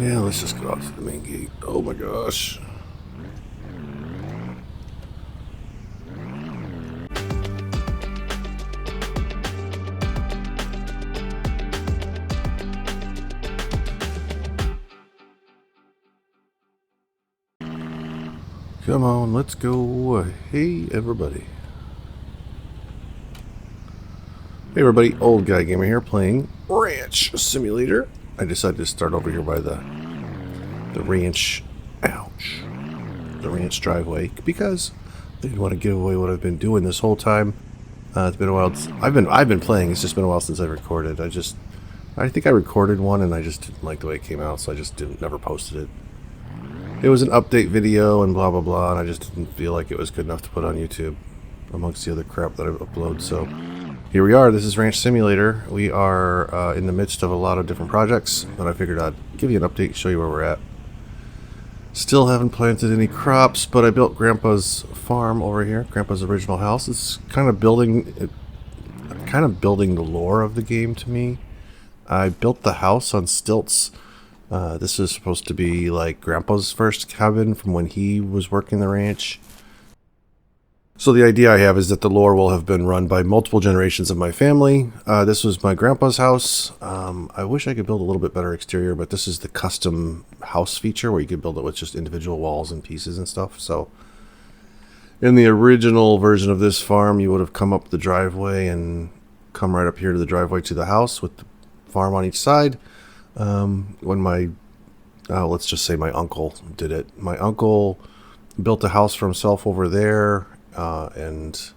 Yeah, let's just go out to the main gate. Oh my gosh. Come on, let's go. Hey, everybody. Hey, everybody. Old Guy Gamer here playing Ranch Simulator. I decided to start over here by the ranch. Ouch. The ranch driveway because I didn't want to give away what I've been doing this whole time. It's been a while. I've been playing. It's just been a while since I recorded. I think I recorded one and I just didn't like the way it came out, so I just never posted it. It was an update video and blah blah blah, and I just didn't feel like it was good enough to put on YouTube amongst the other crap that I upload. So here we are. This is Ranch Simulator. We are in the midst of a lot of different projects, but I figured I'd give you an update, show you where we're at. Still haven't planted any crops, but I built Grandpa's farm over here, Grandpa's original house. It's kind of building the lore of the game to me. I built the house on stilts. This is supposed to be like Grandpa's first cabin from when he was working the ranch. So the idea I have is that the lore will have been run by multiple generations of my family. This was my grandpa's house. I wish I could build a little bit better exterior, but this is the custom house feature where you could build it with just individual walls and pieces and stuff. So in the original version of this farm, you would have come up the driveway and come right up here to the driveway to the house with the farm on each side. When let's just say my uncle did it. My uncle built a house for himself over there and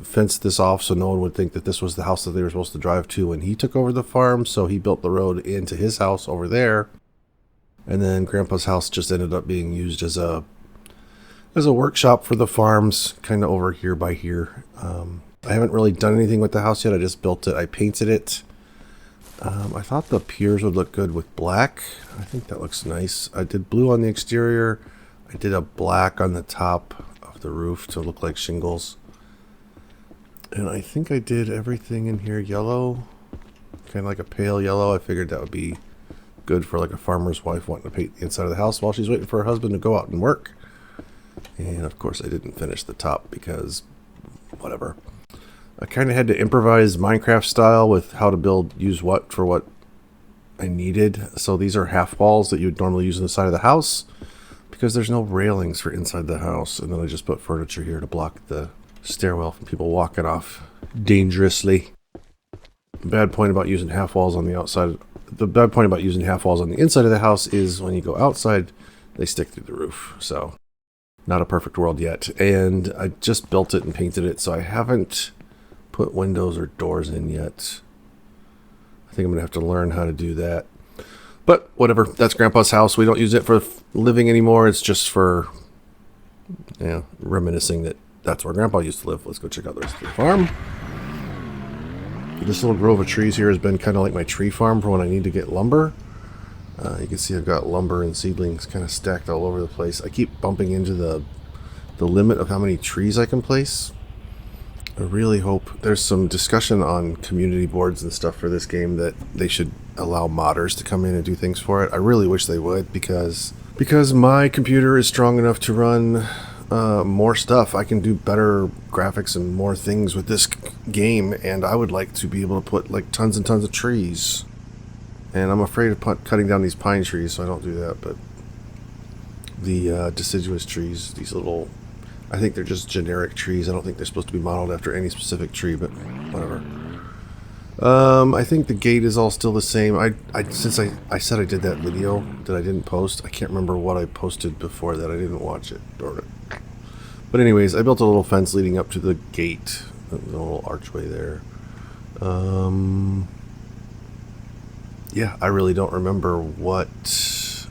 fenced this off so no one would think that this was the house that they were supposed to drive to when he took over the farm. So he built the road into his house over there, and then Grandpa's house just ended up being used as a workshop for the farms, kind of over here by here. I haven't really done anything with the house yet. I just built it. I painted it. I thought the piers would look good with black. I think that looks nice. I did blue on the exterior. I did a black on the top of the roof to look like shingles. And I think I did everything in here yellow. Kind of like a pale yellow. I figured that would be good for like a farmer's wife wanting to paint the inside of the house while she's waiting for her husband to go out and work. And of course I didn't finish the top because whatever. I kind of had to improvise Minecraft style with how to use what for what I needed. So these are half walls that you would normally use on the side of the house because there's no railings for inside the house. And then I just put furniture here to block the stairwell from people walking off dangerously. The bad point about using half walls on the outside, the bad point about using half walls on the inside of the house is when you go outside, they stick through the roof. So not a perfect world yet. And I just built it and painted it, so I haven't put windows or doors in yet. I think I'm gonna have to learn how to do that, but whatever. That's Grandpa's house. We don't use it for living anymore. It's just for reminiscing that that's where Grandpa used to live. Let's go check out the rest of the farm. This little grove of trees here has been kind of like my tree farm for when I need to get lumber. You can see I've got lumber and seedlings kind of stacked all over the place. I keep bumping into the limit of how many trees I can place. I really hope there's some discussion on community boards and stuff for this game that they should allow modders to come in and do things for it. I really wish they would because my computer is strong enough to run more stuff. I can do better graphics and more things with this game, and I would like to be able to put like tons and tons of trees. And I'm afraid of cutting down these pine trees, so I don't do that. But the deciduous trees, these little, I think they're just generic trees. I don't think they're supposed to be modeled after any specific tree, but whatever. I think the gate is all still the same. Since I said I did that video that I didn't post, I can't remember what I posted before that. I didn't watch it, darn it. But anyways, I built a little fence leading up to the gate, a little archway there. Yeah, I really don't remember what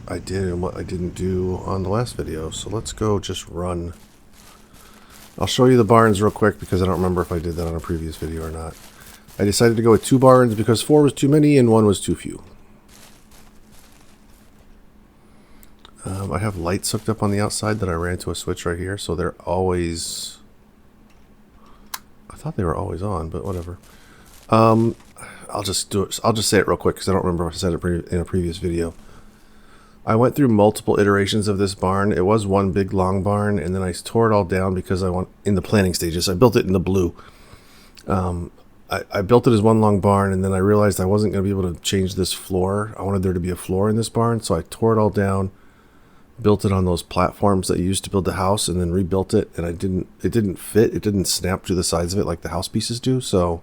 I did and what I didn't do on the last video, so let's go just run. I'll show you the barns real quick because I don't remember if I did that on a previous video or not. I decided to go with 2 barns because 4 was too many and 1 was too few. I have lights hooked up on the outside that I ran to a switch right here, so they're always... I thought they were always on, but whatever. I'll just do it. I'll just say it real quick because I don't remember if I said it in a previous video. I went through multiple iterations of this barn. It was one big long barn, and then I tore it all down because in the planning stages. I built it in the blue. I built it as one long barn, and then I realized I wasn't going to be able to change this floor. I wanted there to be a floor in this barn, so I tore it all down, built it on those platforms that you used to build the house, and then rebuilt it. And it didn't fit. It didn't snap to the sides of it like the house pieces do. So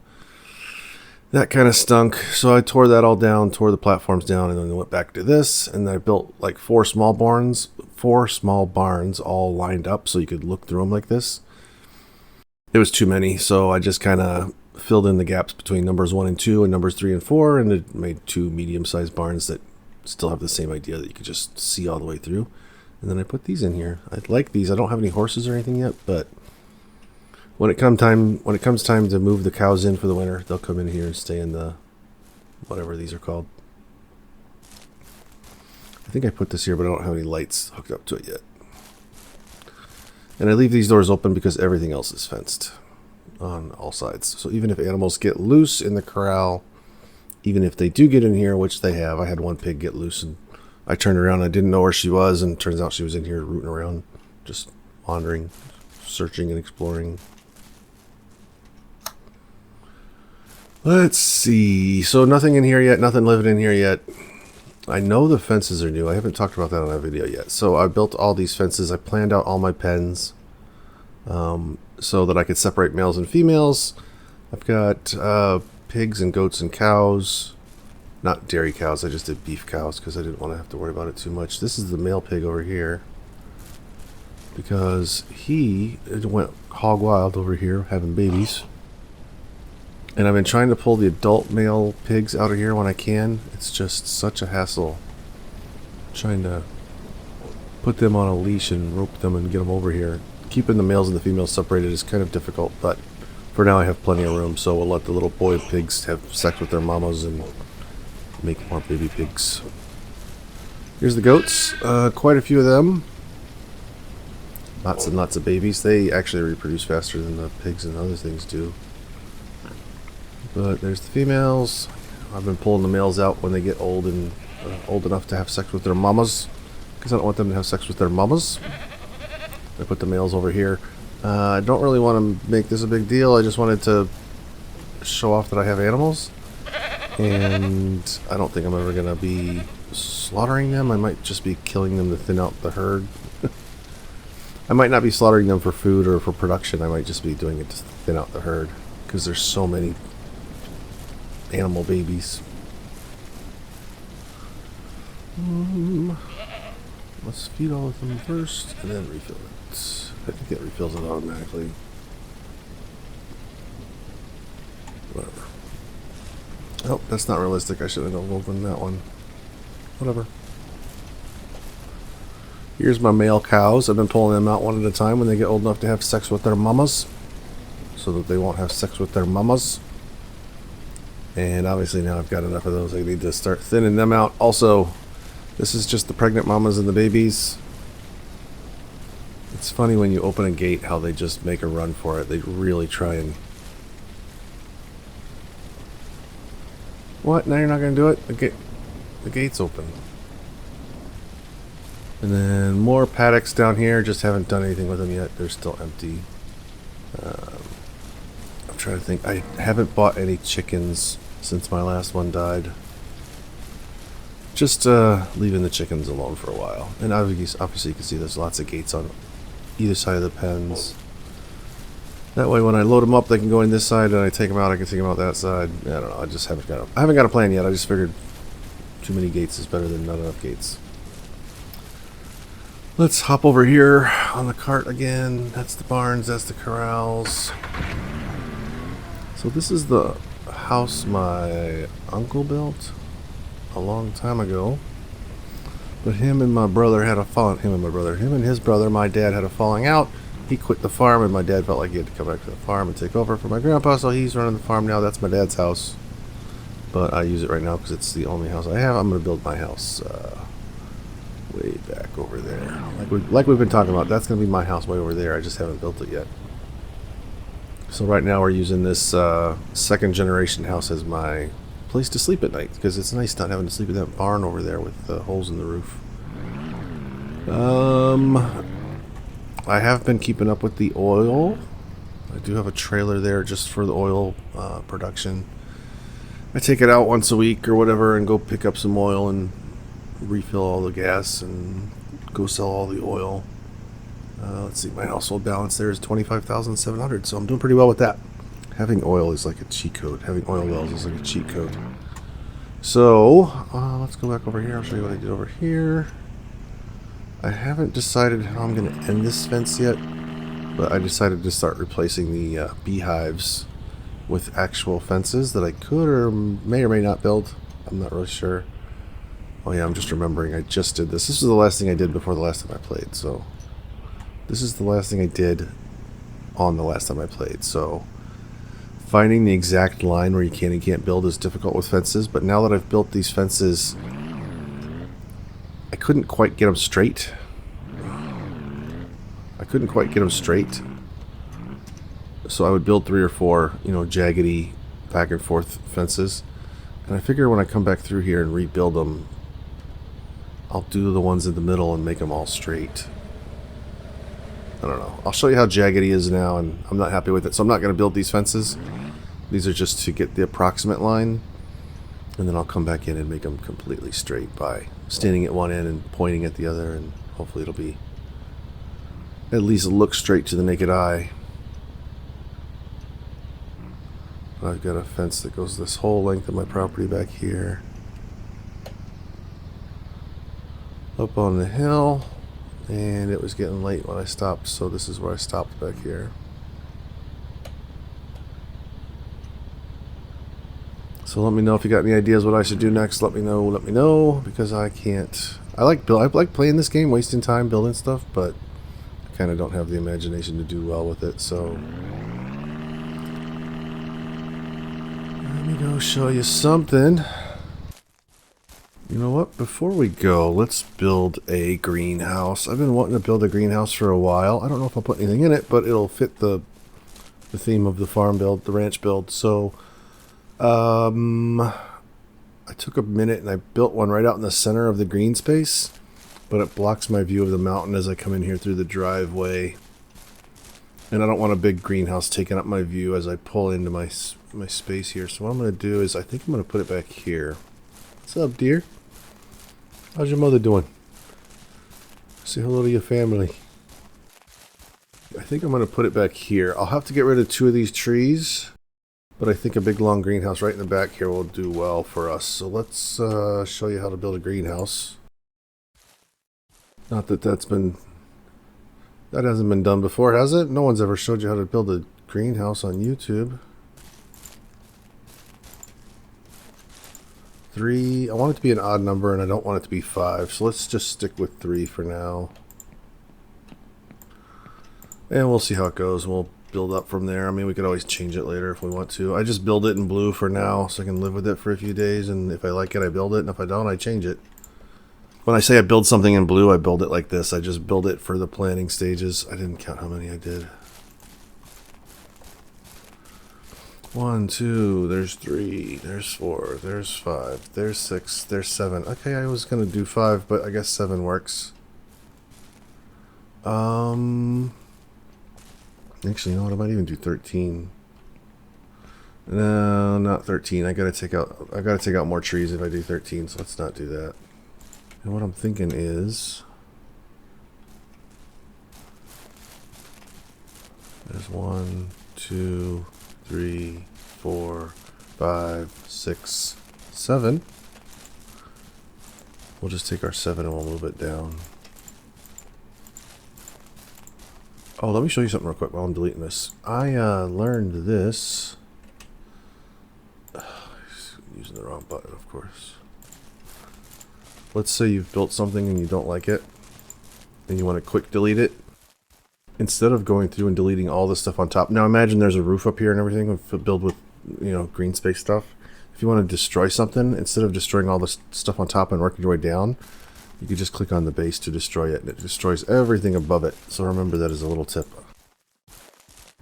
that kind of stunk. So I tore that all down, tore the platforms down, and then went back to this. And I built like four small barns all lined up so you could look through them like this. It was too many, so I just kind of filled in the gaps between numbers 1 and 2 and numbers 3 and 4, and it made 2 medium-sized barns that still have the same idea that you could just see all the way through. And then I put these in here. I like these. I don't have any horses or anything yet, but when it comes time to move the cows in for the winter, they'll come in here and stay in the whatever these are called. I think I put this here, but I don't have any lights hooked up to it yet. And I leave these doors open because everything else is fenced on all sides. So even if animals get loose in the corral, even if they do get in here, which they have, I had one pig get loose and I turned around and I didn't know where she was, and it turns out she was in here rooting around, just wandering, searching and exploring. Let's see. So nothing in here yet, nothing living in here yet. I know the fences are new. I haven't talked about that on a video yet. So I built all these fences. I planned out all my pens so that I could separate males and females. I've got pigs and goats and cows. Not dairy cows. I just did beef cows because I didn't want to have to worry about it too much. This is the male pig over here because he went hog wild over here having babies. And I've been trying to pull the adult male pigs out of here when I can. It's just such a hassle trying to put them on a leash and rope them and get them over here. Keeping the males and the females separated is kind of difficult, but for now I have plenty of room, so we'll let the little boy pigs have sex with their mamas and make more baby pigs. Here's the goats. Quite a few of them. Lots and lots of babies. They actually reproduce faster than the pigs and other things do. But there's the females. I've been pulling the males out when they get old and old enough to have sex with their mamas, because I don't want them to have sex with their mamas. I put the males over here. I don't really want to make this a big deal. I just wanted to show off that I have animals, and I don't think I'm ever going to be slaughtering them. I might just be killing them to thin out the herd. I might not be slaughtering them for food or for production. I might just be doing it to thin out the herd, because there's so many animal babies. Let's feed all of them first and then refill it. I think it refills it automatically. Whatever. Oh, that's not realistic. I should have opened that one. Whatever. Here's my male cows. I've been pulling them out one at a time when they get old enough to have sex with their mamas, so that they won't have sex with their mamas. And obviously now I've got enough of those. I need to start thinning them out. Also, this is just the pregnant mamas and the babies. It's funny when you open a gate how they just make a run for it. They really try and... What? Now you're not going to do it? The gate's open. And then more paddocks down here. Just haven't done anything with them yet. They're still empty. I'm trying to think. I haven't bought any chickens since my last one died. Just leaving the chickens alone for a while. And obviously you can see there's lots of gates on either side of the pens. That way when I load them up, they can go in this side, and I take them out, I can take them out that side. I don't know. I haven't got a plan yet. I just figured too many gates is better than not enough gates. Let's hop over here on the cart again. That's the barns, that's the corrals. So this is the house my uncle built a long time ago. But him and his brother, my dad, had a falling out. He quit the farm, and my dad felt like he had to come back to the farm and take over for my grandpa, so he's running the farm now. That's my dad's house. But I use it right now because it's the only house I have. I'm going to build my house way back over there. Like we've been talking about, that's going to be my house way over there. I just haven't built it yet. So right now we're using this second generation house as my place to sleep at night, because it's nice not having to sleep in that barn over there with the holes in the roof. I have been keeping up with the oil. I do have a trailer there just for the oil production. I take it out once a week or whatever and go pick up some oil and refill all the gas and go sell all the oil. Let's see, my household balance there is 25,700, so I'm doing pretty well with that. Having oil is like a cheat code. Having oil wells is like a cheat code. So, let's go back over here. I'll show you what I did over here. I haven't decided how I'm going to end this fence yet, but I decided to start replacing the beehives with actual fences that I could or may not build. I'm not really sure. Oh yeah, I'm just remembering I just did this. This is the last thing I did before the last time I played, so this is the last thing I did on the last time I played, so finding the exact line where you can and can't build is difficult with fences, but now that I've built these fences, I couldn't quite get them straight. So I would build 3 or 4, jaggedy back and forth fences. And I figure when I come back through here and rebuild them, I'll do the ones in the middle and make them all straight. I don't know. I'll show you how jagged he is now, and I'm not happy with it. So I'm not going to build these fences. These are just to get the approximate line. And then I'll come back in and make them completely straight by standing at one end and pointing at the other. And hopefully it'll be at least look straight to the naked eye. I've got a fence that goes this whole length of my property back here. Up on the hill. And it was getting late when I stopped, so this is where I stopped back here. So let me know if you got any ideas what I should do next. Let me know, because I can't. I like playing this game, wasting time building stuff, but I kind of don't have the imagination to do well with it, so let me go show you something. You know what? Before we go, let's build a greenhouse. I've been wanting to build a greenhouse for a while. I don't know if I'll put anything in it, but it'll fit the theme of the farm build, the ranch build. So, I took a minute and I built one right out in the center of the green space, but it blocks my view of the mountain as I come in here through the driveway. And I don't want a big greenhouse taking up my view as I pull into my space here. So what I'm going to do is I think I'm going to put it back here. What's up, dear? How's your mother doing? Say hello to your family. I think I'm going to put it back here. I'll have to get rid of 2 of these trees, but I think a big long greenhouse right in the back here will do well for us. So let's show you how to build a greenhouse. Not that that hasn't been done before, has it? No one's ever showed you how to build a greenhouse on YouTube. 3. I want it to be an odd number, and I don't want it to be 5. So let's just stick with 3 for now. And we'll see how it goes. We'll build up from there. I mean, we could always change it later if we want to. I just build it in blue for now so I can live with it for a few days. And if I like it, I build it. And if I don't, I change it. When I say I build something in blue, I build it like this. I just build it for the planning stages. I didn't count how many I did. 1, 2, there's 3, there's 4, there's 5, there's 6, there's 7. Okay, I was gonna do 5, but I guess 7 works. Actually, you know what? I might even do 13. No, not 13. I gotta take out more trees if I do 13, so let's not do that. And what I'm thinking is, there's 1, 2, 3, 4, 5, 6, 7. We'll just take our 7 and we'll move it down. Oh, let me show you something real quick while I'm deleting this. I learned this. Using the wrong button, of course. Let's say you've built something and you don't like it, and you want to quick delete it. Instead of going through and deleting all the stuff on top. Now imagine there's a roof up here and everything, build with, green space stuff. If you want to destroy something, instead of destroying all this stuff on top and working your way down, you can just click on the base to destroy it, and it destroys everything above it. So remember that as a little tip.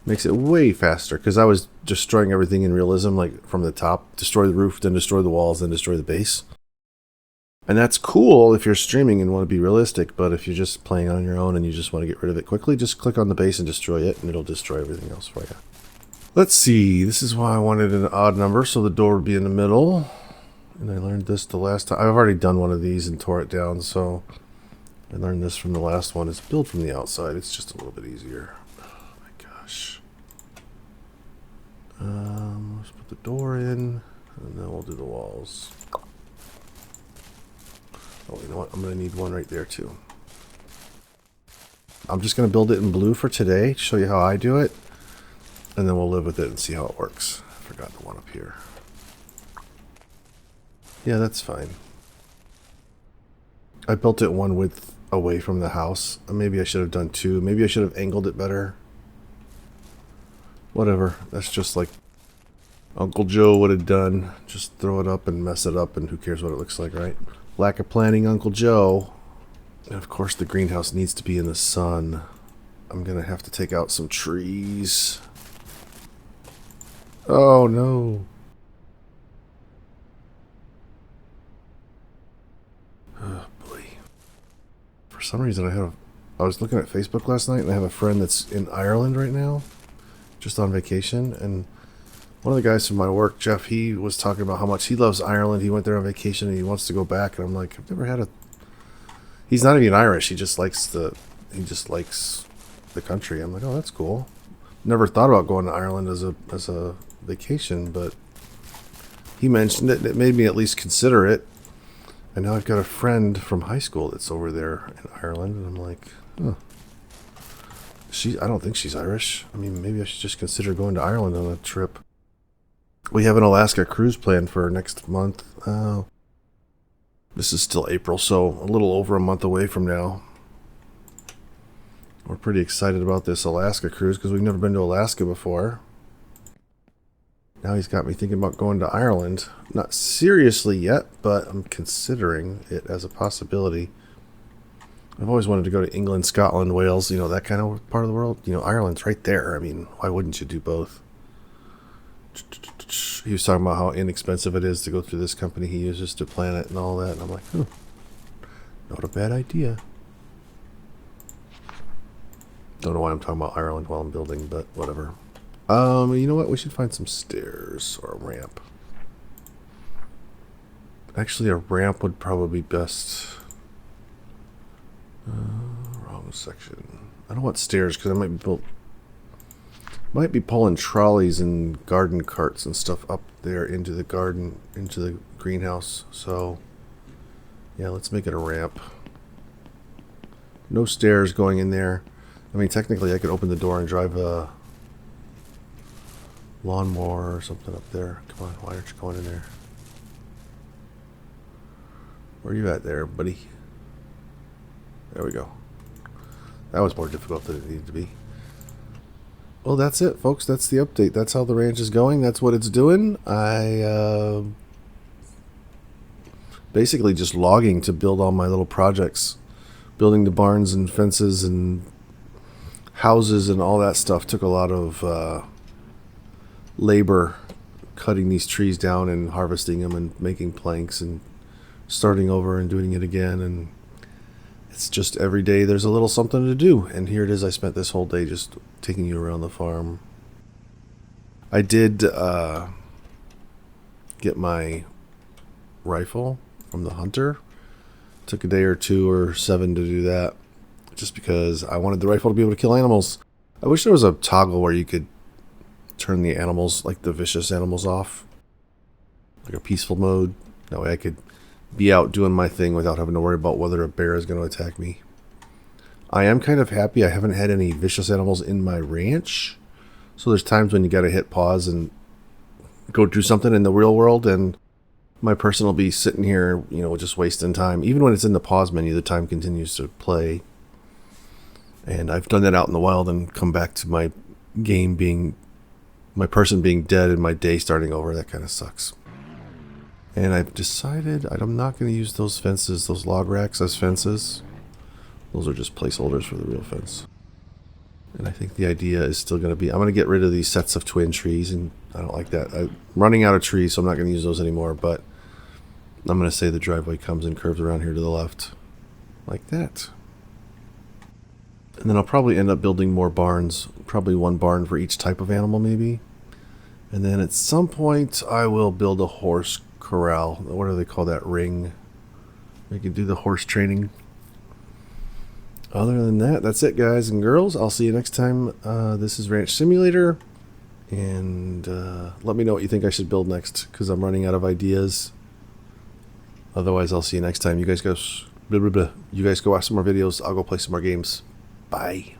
Makes it way faster, because I was destroying everything in realism, like from the top. Destroy the roof, then destroy the walls, then destroy the base. And that's cool if you're streaming and want to be realistic, but if you're just playing on your own and you just want to get rid of it quickly, just click on the base and destroy it, and it'll destroy everything else for you. Let's see, this is why I wanted an odd number, so the door would be in the middle. And I learned this the last time. I've already done one of these and tore it down, so I learned this from the last one. It's build from the outside. It's just a little bit easier. Oh my gosh. Let's put the door in, and then we'll do the walls. Oh, you know what? I'm going to need one right there, too. I'm just going to build it in blue for today, show you how I do it, and then we'll live with it and see how it works. I forgot the one up here. Yeah, that's fine. I built it one width away from the house. Maybe I should have done two. Maybe I should have angled it better. Whatever. That's just like Uncle Joe would have done. Just throw it up and mess it up, and who cares what it looks like, right? Lack of planning, Uncle Joe. And of course the greenhouse needs to be in the sun. I'm gonna have to take out some trees. Oh no. Oh boy. For some reason I was looking at Facebook last night, and I have a friend that's in Ireland right now, just on vacation, and one of the guys from my work, Jeff, he was talking about how much he loves Ireland. He went there on vacation and he wants to go back. And I'm like, I've never had a... He's not even Irish. He just likes the country. I'm like, oh, that's cool. Never thought about going to Ireland as a vacation, but he mentioned it. And it made me at least consider it. And now I've got a friend from high school that's over there in Ireland, and I'm like, oh. I don't think she's Irish. I mean, maybe I should just consider going to Ireland on a trip. We have an Alaska cruise planned for next month. This is still April, so a little over a month away from now. We're pretty excited about this Alaska cruise because we've never been to Alaska before. Now he's got me thinking about going to Ireland. Not seriously yet, but I'm considering it as a possibility. I've always wanted to go to England, Scotland, Wales, you know, that kind of part of the world. You know, Ireland's right there. I mean, why wouldn't you do both? He was talking about how inexpensive it is to go through this company he uses to plan it and all that. And I'm like, not a bad idea. Don't know why I'm talking about Ireland while I'm building, but whatever. You know what? We should find some stairs or a ramp. Actually, a ramp would probably be best. Wrong section. I don't want stairs because I might be pulling trolleys and garden carts and stuff up there into the garden, into the greenhouse. So, yeah, let's make it a ramp. No stairs going in there. I mean, technically, I could open the door and drive a lawnmower or something up there. Come on, why aren't you going in there? Where are you at there, buddy? There we go. That was more difficult than it needed to be. Well, that's it, folks. That's the update. That's how the ranch is going. That's what it's doing. I basically just logging to build all my little projects. Building the barns and fences and houses and all that stuff took a lot of labor, cutting these trees down and harvesting them and making planks and starting over and doing it again. And it's just every day there's a little something to do. And here it is. I spent this whole day just taking you around the farm. I did get my rifle from the hunter. Took a day or 2 or 7 to do that, just because I wanted the rifle to be able to kill animals. I wish there was a toggle where you could turn the animals, like the vicious animals, off, like a peaceful mode. That way I could be out doing my thing without having to worry about whether a bear is going to attack me. I am kind of happy I haven't had any vicious animals in my ranch. So there's times when you got to hit pause and go do something in the real world, and my person will be sitting here, you know, just wasting time. Even when it's in the pause menu, the time continues to play. And I've done that out in the wild and come back to my game being, my person being dead and my day starting over. That kind of sucks. And I've decided I'm not going to use those fences, those log racks as fences. Those are just placeholders for the real fence. And I think the idea is still going to be, I'm going to get rid of these sets of twin trees, and I don't like that. I'm running out of trees, so I'm not going to use those anymore. But I'm going to say the driveway comes and curves around here to the left. Like that. And then I'll probably end up building more barns. Probably one barn for each type of animal, maybe. And then at some point, I will build a horse corral. What do they call that? Ring. We can do the horse training. Other than that, that's it, guys and girls. I'll see you next time. This is Ranch Simulator. And let me know what you think I should build next, because I'm running out of ideas. Otherwise, I'll see you next time. You guys go, you guys go watch some more videos. I'll go play some more games. Bye.